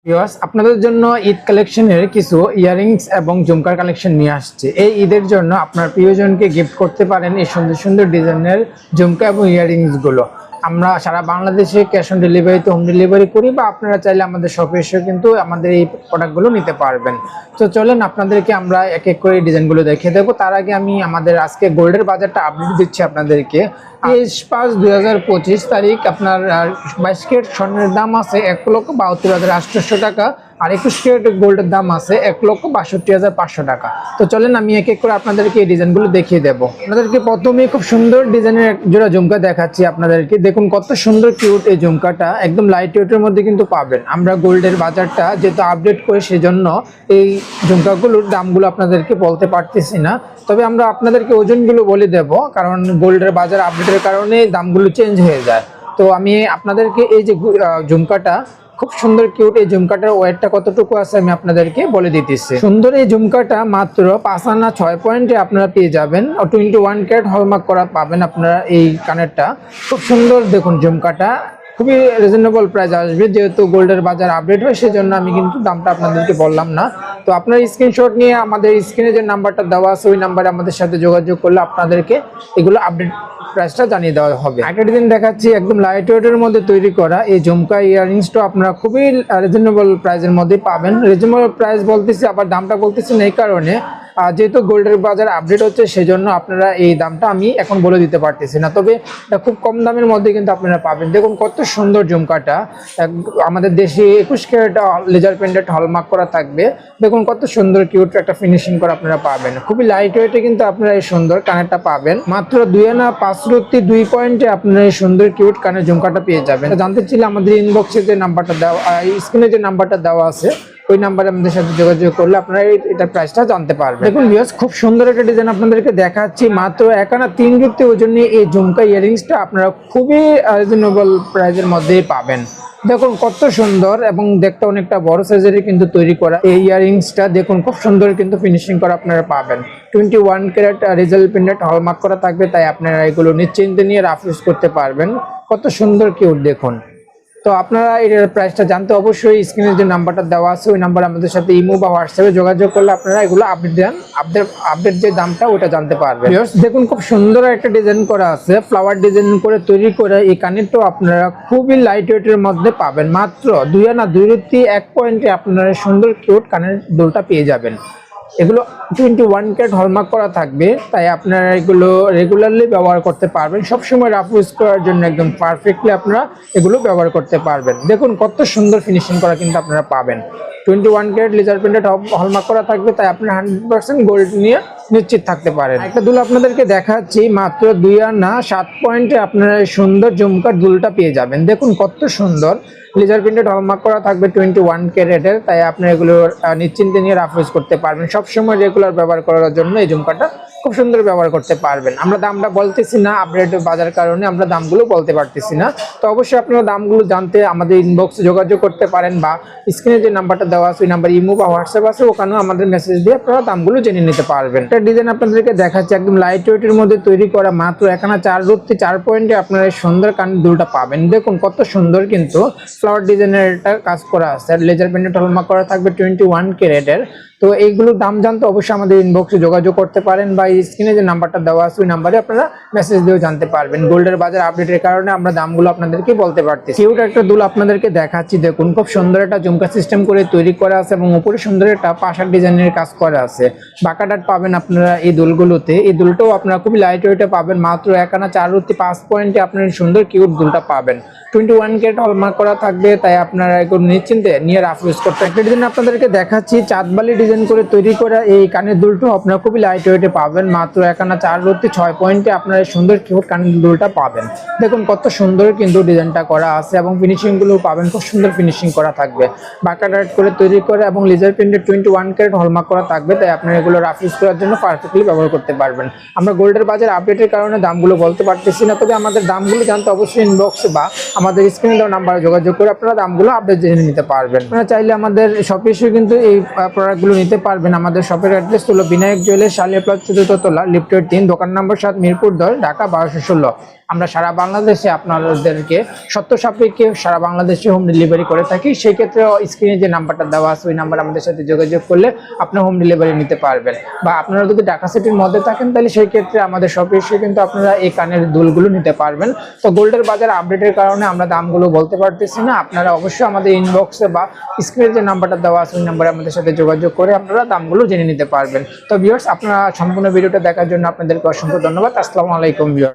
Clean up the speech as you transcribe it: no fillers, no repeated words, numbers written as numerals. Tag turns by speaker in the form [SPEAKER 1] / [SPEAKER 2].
[SPEAKER 1] Viewers আপনাদের জন্য ঈদ কালেকশনের কিছু ইয়ারিংস এবং ঝুমকার কালেকশন নিয়ে আসছে। এই ঈদের জন্য আপনার প্রিয়জনকে গিফট করতে পারেন এই সুন্দর সুন্দর ডিজাইনের ঝুমকা এবং ইয়ারিংস গুলো। আমরা সারা বাংলাদেশে ক্যাশ অন ডেলিভারিতে হোম ডেলিভারি করি, বা আপনারা চাইলে আমাদের শপে এসে কিন্তু আমাদের এই প্রোডাক্টগুলো নিতে পারবেন। তো চলেন আপনাদেরকে আমরা এক এক করে ডিজাইনগুলো দেখিয়ে দেবো। তার আগে আমি আমাদের আজকে গোল্ডের বাজারটা আপডেট দিচ্ছি আপনাদেরকে। 23/5/2025 তারিখ আপনার 22 ক্যারেট স্বর্ণের দাম আছে 1,72,800 টাকা, আর 21 ক্যারেট গোল্ডের দাম আছে 1,62,500 টাকা। তো চলেন আমি এক এক করে আপনাদেরকে এই ডিজাইনগুলো দেখিয়ে দেবো। আপনাদেরকে প্রথমে খুব সুন্দর ডিজাইনের এক জোড়া ঝুমকা দেখাচ্ছি আপনাদেরকে। দেখুন কত সুন্দর কিউট এই ঝুমকাটা, একদম লাইট ওয়েটের মধ্যে কিন্তু পাবেন। আমরা গোল্ডের বাজারটা যেহেতু আপডেট করে সেজন্য এই ঝুমকাগুলোর দামগুলো আপনাদেরকে বলতে পারতেছি না, তবে আমরা আপনাদেরকে ওজনগুলো বলে দেব, কারণ গোল্ডের বাজার আপডেটের কারণে দামগুলো চেঞ্জ হয়ে যায়। তো আমি আপনাদেরকে এই যে ঝুমকাটা খুব সুন্দর কিউট, এই ঝুমকাটার ওয়েটটা কতটুকু আছে আমি আপনাদেরকে বলে দিতেছি। সুন্দর এই ঝুমকাটা মাত্র 5 আনা 6 পয়েন্টে আপনারা পেয়ে যাবেন। 21 ক্যারেট হলমার্ক করা পাবেন আপনারা এই কানেরটা। খুব সুন্দর দেখুন ঝুমকাটা, খুবই রিজনেবল প্রাইস আসবে। যেহেতু গোল্ডের বাজার আপডেট হয় সেজন্য আমি কিন্তু দামটা আপনাদেরকে বললাম না। তো আপনার স্ক্রিনশট নিয়ে আমাদের স্ক্রিনে যে নাম্বারটা দেওয়া আছে ওই নাম্বারে আমাদের সাথে যোগাযোগ করলে আপনাদেরকে এগুলো আপডেট প্রাইসটা জানিয়ে দেওয়া হবে। একটা ডিজাইন দেখাচ্ছি একদম লাইট ওয়েটের মধ্যে তৈরি করা এই ঝুমকা ইয়াররিংসটা আপনারা খুবই রিজনেবল প্রাইসের মধ্যে পাবেন। রিজনেবল প্রাইস বলতেছি, আবার দামটা বলতেছি না এই কারণে যেহেতু গোল্ডের বাজার আপডেট হচ্ছে সেজন্য আপনারা এই দামটা আমি এখন বলে দিতে পারতেছি না, তবে এটা খুব কম দামের মধ্যে কিন্তু আপনারা পাবেন। দেখুন কত সুন্দর ঝুমকাটা, আমাদের দেশে 21 ক্যারেট লেজার পেন্ডেন্ট হলমার্ক করা থাকবে। দেখুন কত সুন্দর কিউট একটা ফিনিশিং করা আপনারা পাবেন। খুবই লাইট ওয়েটে কিন্তু আপনারা এই সুন্দর কানেরটা পাবেন। মাত্র 2 আনা 5 পয়েন্টে আপনারা এই সুন্দর কিউট কানের ঝুমকাটা পেয়ে যাবেন। জানতে চাইলে আমাদের ইনবক্সে যে নাম্বারটা দেওয়া, স্ক্রিনে যে নাম্বারটা দেওয়া আছে ওই নাম্বারে আমাদের সাথে যোগাযোগ করলে আপনারা এটা প্রাইসটা জানতে পারবেন। দেখুন ভিউয়ার্স খুব সুন্দর একটা ডিজাইন আপনাদেরকে দেখাচ্ছি। মাত্র 1 আনা 3 যুক্তি ওজন নিয়ে এই ঝুমকা ইয়ারিংসটা আপনারা খুবই রিজনেবল প্রাইসের মধ্যেই পাবেন। দেখুন কত সুন্দর এবং দেখতে অনেকটা বড় সাইজের কিন্তু তৈরি করা এই ইয়ারিংসটা। দেখুন খুব সুন্দর কিন্তু ফিনিশিং করা আপনারা পাবেন। 21 ক্যারেট রেজাল্ট পেন্ডেন্ট হলমার্ক করা থাকবে, তাই আপনারা এগুলো নিশ্চিন্তে নিয়ে রাফ ইউজ করতে পারবেন। কত সুন্দর কিউট দেখুন। তো আপনারা এর প্রাইসটা জানতে অবশ্যই স্ক্রিনে যে নাম্বারটা দেওয়া আছে ওই নাম্বার আমাদের সাথে ইমো বা হোয়াটসঅ্যাপে যোগাযোগ করলে আপনারা এগুলো আপডেট যে দামটা ওটা জানতে পারবেন। দেখুন খুব সুন্দর একটা ডিজাইন করা আছে, ফ্লাওয়ার ডিজাইন করে তৈরি করে এই কানেরটাও আপনারা খুবই লাইট ওয়েটের মধ্যে পাবেন। মাত্র 2 আনা 1 পয়েন্টে আপনারা সুন্দর কিউট কানের দুলটা পেয়ে যাবেন। এগুলো 21 ক্যারেট হলমার্ক করা থাকবে, তাই আপনারা এগুলো রেগুলারলি ব্যবহার করতে পারবেন। সবসময় রাফ ইউজ করার জন্য একদম পারফেক্টলি আপনারা এগুলো ব্যবহার করতে পারবেন। দেখুন কত সুন্দর ফিনিশিং করা কিন্তু আপনারা পাবেন। 21 ক্যারেট লেজার পেন্ডেন্ট হলমার্ক করা থাকবে, তাই আপনারা 100% গোল্ড নিয়ে নিশ্চিত থাকতে পারেন। একটা দুল আপনাদেরকে দেখাচ্ছি মাত্র 2 আনা 7 পয়েন্টে আপনারা সুন্দর ঝুমকার দুলটা পেয়ে যাবেন। দেখুন কত সুন্দর লেজার পেন্ডেন্ট হলমার্ক করা থাকবে 21 ক্যারেটের, তাই আপনারা এগুলো নিশ্চিন্তে নিয়ে রাফ ইউজ করতে পারবেন। সবসময় রেগুলার ব্যবহার করার জন্য এই ঝুমকাটা খুব সুন্দর ব্যবহার করতে পারবেন। আমরা দামটা বলতেছি না, আপডেট বাজার কারণে আমরা দামগুলো বলতে পারতেছি না। তো অবশ্যই আপনারা দামগুলো জানতে আমাদের ইনবক্সে যোগাযোগ করতে পারেন, বা স্ক্রিনে যে নাম্বারটা দেওয়া আছে ওই নাম্বার ইমো বা হোয়াটসঅ্যাপ আছে, ওখানেও আমাদের মেসেজ দিয়ে আপনারা দামগুলো জেনে নিতে পারবেন। একটা ডিজাইন আপনাদেরকে দেখাচ্ছি একদম লাইট ওয়েটের মধ্যে তৈরি করা। মাত্র 1 আনা 4 পয়েন্টে আপনারা সুন্দর কানের দুলটা পাবেন। দেখুন কত সুন্দর কিন্তু ফ্লাওয়ার ডিজাইনের একটা কাজ করা আছে, লেজার পেন্ডেন্ট হলমার্ক করা থাকবে 21 ক্যারেটের। তো এইগুলোর দাম জানতে অবশ্যই আমাদের ইনবক্সে যোগাযোগ করতে পারেন, বা স্ক্রিনে যে নাম্বারটা দেওয়া আছে ওই নাম্বারে আপনারা মেসেজ দিয়েও জানতে পারবেন। গোল্ডের বাজার আপডেটের কারণে আমরা দামগুলো আপনাদেরকে বলতে পারতেছি। কিউট একটা দুল আপনাদেরকে দেখাচ্ছি। দেখুন খুব সুন্দর একটা ঝুমকা সিস্টেম করে তৈরি করা আছে এবং উপরে সুন্দর একটা পাশার ডিজাইনের কাজ করা আছে। বাঁকা ডাট পাবেন আপনারা এই দুলগুলোতে। এই দুলটাও আপনারা খুবই লাইট ওয়েটে পাবেন। মাত্র 1 আনা 4 পয়েন্টে আপনারা সুন্দর কিউট দুলটা পাবেন। 21 ক্যারেট হলমার্ক করা থাকবে, তাই আপনারা এগুলো নিশ্চিন্তে নিয়ে রাফ ইউজ করতে। একটা ডিজাইন আপনাদেরকে দেখাচ্ছি চাঁদবালি ডিজাইন করে তৈরি করা এই কানের দুলটাও আপনারা খুবই লাইট ওয়েটে পাবেন। মাত্র 1 আনা 6 পয়েন্টে আপনারা সুন্দর কিউট কানের দুলটা পাবেন। দেখুন কত সুন্দর কিন্তু ডিজাইনটা করা আছে এবং ফিনিশিং গুলো পাবেন খুব সুন্দর ফিনিশিং করা থাকবে। বাঁকা ডাট করে তৈরি করে এবং লেজার পেন্ডেন্ট 21 ক্যারেট হলমার্ক করা থাকবে, তাই আপনারা এগুলো রাফ ইউজ করার জন্য পারফেক্টলি ব্যবহার করতে পারবেন। আমরা গোল্ডের বাজার আপডেটের কারণে দামগুলো বলতে পারতেছি না, তবে আমাদের দামগুলো জানতে অবশ্যই ইনবক্সে বা আমাদের স্ক্রিনে দেওয়া নাম্বারে যোগাযোগ করে আপনারা দামগুলো আপডেট জেনে নিতে পারবেন। আপনারা চাইলে আমাদের শপে এসে কিন্তু এই প্রোডাক্টগুলো নিতে পারবেন। আমাদের শপের অ্যাড্রেস হলো বিনায়ক জুয়েলার্স, শালিয়া প্লাজা ৪র্থ তলা, লিফটের ৩, দোকান নম্বর ৭, মিরপুর ১০, ঢাকা ১২১৬। আমরা সারা বাংলাদেশে আপনাদেরকে শর্ত সাপেক্ষে সারা বাংলাদেশে হোম ডেলিভারি করে থাকি। সেই ক্ষেত্রে স্ক্রিনে যে নাম্বারটা দেওয়া আছে ওই নাম্বার আমাদের সাথে যোগাযোগ করলে আপনি হোম ডেলিভারি নিতে পারবেন। বা আপনারা যদি ঢাকা সিটির মধ্যে থাকেন তাহলে সেই ক্ষেত্রে আমাদের শপে এসে কিন্তু আপনারা এই কানের দুলগুলো নিতে পারবেন। তো গোল্ডের বাজার আপডেটের কারণে আমরা দামগুলো বলতে পারতেছি না। আপনারা অবশ্যই আমাদের ইনবক্সে বা স্ক্রিনে যে নাম্বারটা দেওয়া আছে ওই নাম্বারে আমাদের সাথে যোগাযোগ করে আপনারা দামগুলো জেনে নিতে পারবেন। তো ভিউয়ার্স, আপনারা সম্পূর্ণ ভিডিওটা দেখার জন্য আপনাদেরকে অসংখ্য ধন্যবাদ। আসসালামু আলাইকুম ভিউয়ার্স।